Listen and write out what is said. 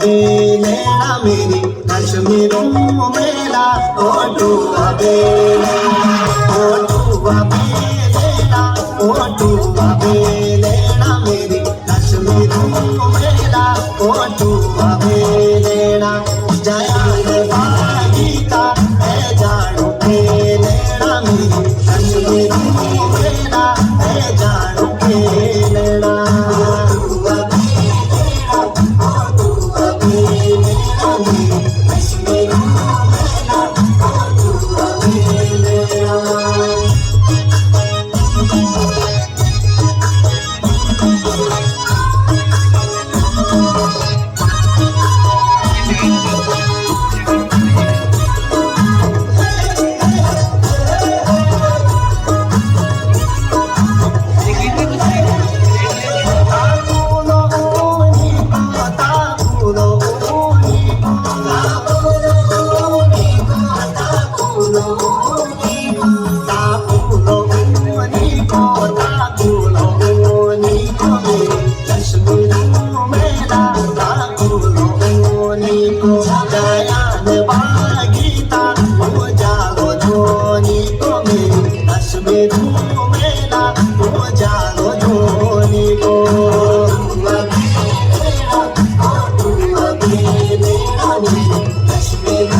बेलेना मेरी कश्मीरों मेला ओटुआ बेलेना मेरी कश्मीरों मेला ओटुआ बेलेना जयान भागीता है जाड़ू बेलेना मेरी कश्मीरों मेला है जाड़ू बेलेना Kashmir